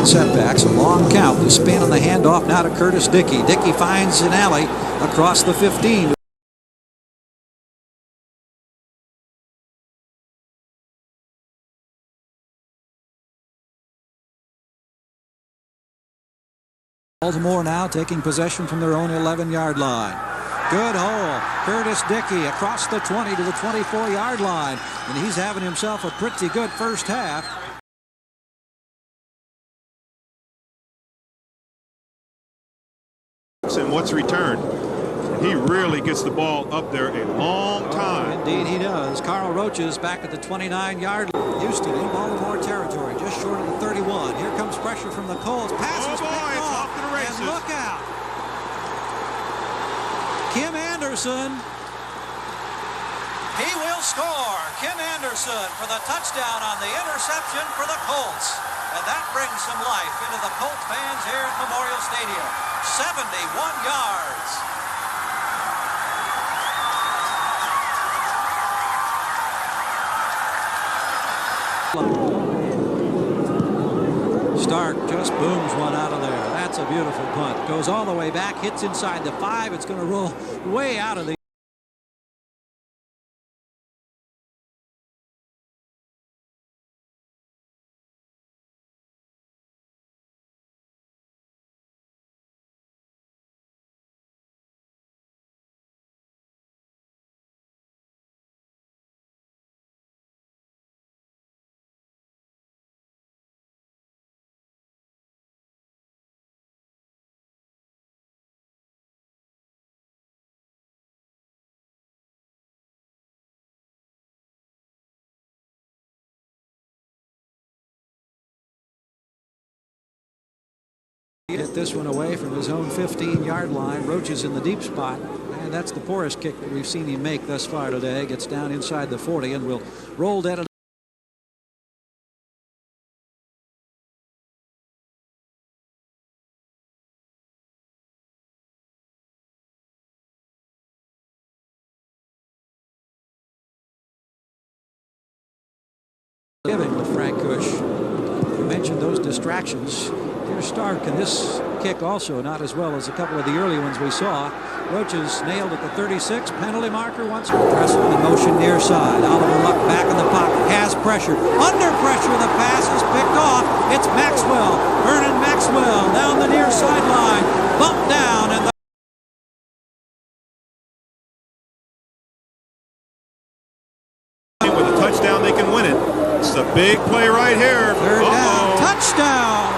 setbacks. A long count. The spin on the handoff now to Curtis Dickey. Dickey finds an alley across the 15. Baltimore now taking possession from their own 11-yard line. Good hole. Curtis Dickey across the 20 to the 24-yard line. And he's having himself a pretty good first half. And what's returned? He really gets the ball up there a long time. Oh, indeed he does. Carl Roach is back at the 29-yard line. Houston in Baltimore territory, just short of the 31. Here comes pressure from the Colts. Passes picked off. And look out. Kim Anderson. He will score. Kim Anderson for the touchdown on the interception for the Colts. And that brings some life into the Colt fans here at Memorial Stadium. 71 yards. Stark just booms one out of there. That's a beautiful punt. Goes all the way back, hits inside the 5. It's going to roll way out of the hit this one away from his own 15-yard line. Roach is in the deep spot, and that's the poorest kick that we've seen him make thus far today. Gets down inside the 40 and will roll dead. Giving with Frank Cush. You mentioned those distractions. Here's Stark, and this kick also not as well as a couple of the early ones we saw. Roach is nailed at the 36. Penalty marker once. Dressel in motion near side. Oliver Luck back in the pocket. Has pressure. Under pressure. The pass is picked off. It's Maxwell. Vernon Maxwell down the near sideline. Bumped down, and with a touchdown, they can win it. It's a big play right here. Third down. Touchdown.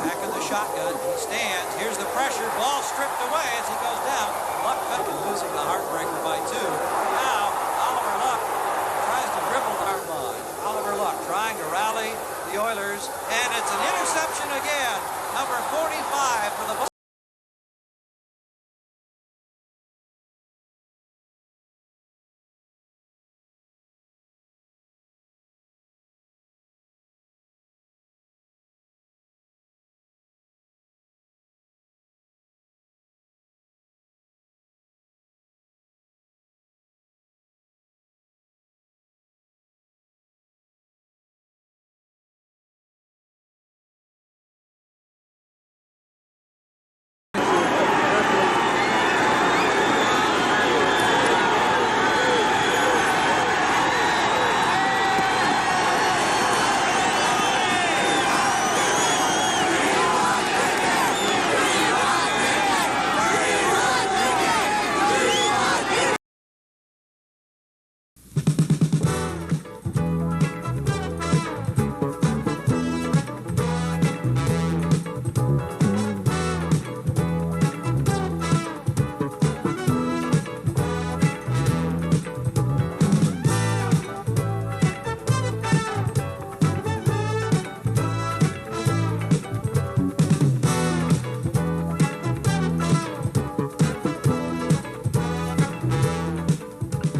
Back in the shotgun. He stands. Here's the pressure. Ball stripped away as he goes down. Luck losing the heartbreaker by 2. Now Oliver Luck tries to dribble the hard line. Oliver Luck trying to rally the Oilers, and it's an interception again. Number 45 for the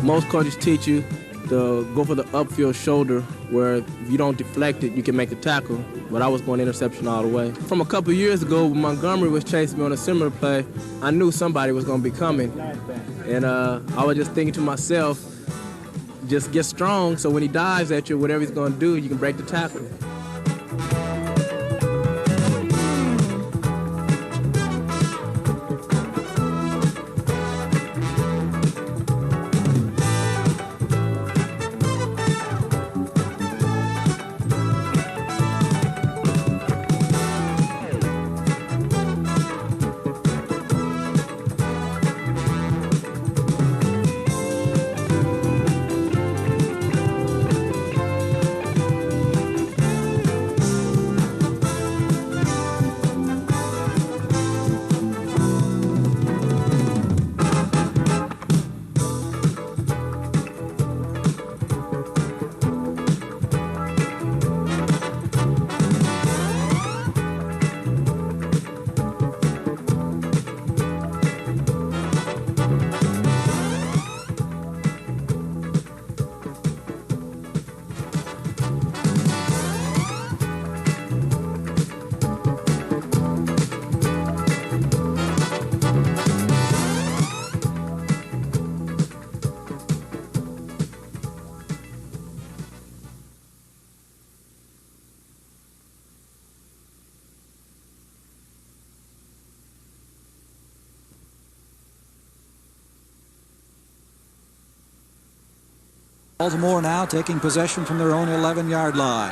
Most coaches teach you to go for the upfield shoulder, where if you don't deflect it, you can make the tackle. But I was going interception all the way. From a couple years ago, when Montgomery was chasing me on a similar play, I knew somebody was going to be coming. And I was just thinking to myself, just get strong so when he dives at you, whatever he's going to do, you can break the tackle. Baltimore now taking possession from their own 11-yard line.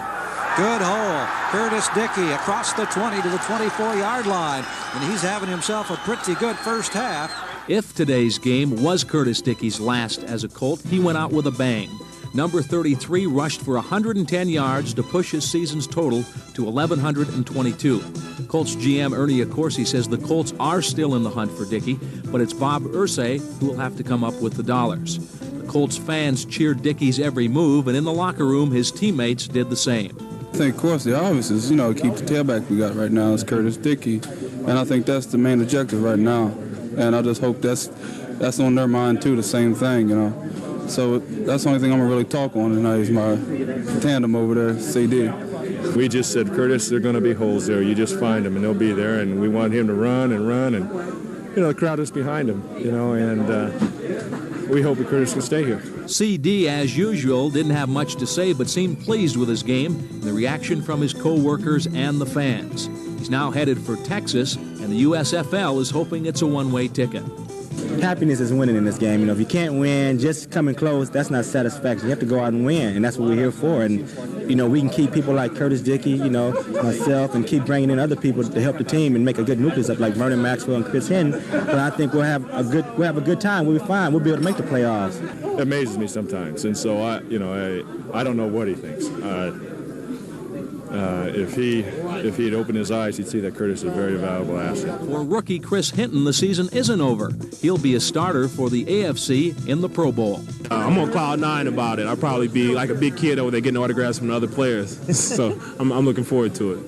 Good hole. Curtis Dickey across the 20 to the 24-yard line. And he's having himself a pretty good first half. If today's game was Curtis Dickey's last as a Colt, he went out with a bang. Number 33 rushed for 110 yards to push his season's total to 1,122. Colts GM Ernie Accorsi says the Colts are still in the hunt for Dickey, but it's Bob Irsay who will have to come up with the dollars. The Colts fans cheered Dickey's every move, and in the locker room, his teammates did the same. I think, of course, the obvious is, keep the tailback we got right now is Curtis Dickey, and I think that's the main objective right now. And I just hope that's on their mind too, the same thing, So that's the only thing I'm gonna really talk on tonight is my tandem over there, CD. We just said, Curtis, there are going to be holes there. You just find them, and they'll be there. And we want him to run, and the crowd is behind him, and we hope that Curtis can stay here. CD, as usual, didn't have much to say, but seemed pleased with his game and the reaction from his co-workers and the fans. He's now headed for Texas, and the USFL is hoping it's a one-way ticket. Happiness is winning in this game. If you can't win, just coming close, that's not satisfaction. You have to go out and win, and that's what we're here for. And, we can keep people like Curtis Dickey, myself, and keep bringing in other people to help the team and make a good nucleus up like Vernon Maxwell and Chris Hinton. But I think we'll have a good time. We'll be fine. We'll be able to make the playoffs. It amazes me sometimes, and so I don't know what he thinks. If he'd opened his eyes, he'd see that Curtis is a very valuable asset. For rookie Chris Hinton, the season isn't over. He'll be a starter for the AFC in the Pro Bowl. I'm on cloud 9 about it. I'll probably be like a big kid over there getting autographs from the other players. So I'm looking forward to it.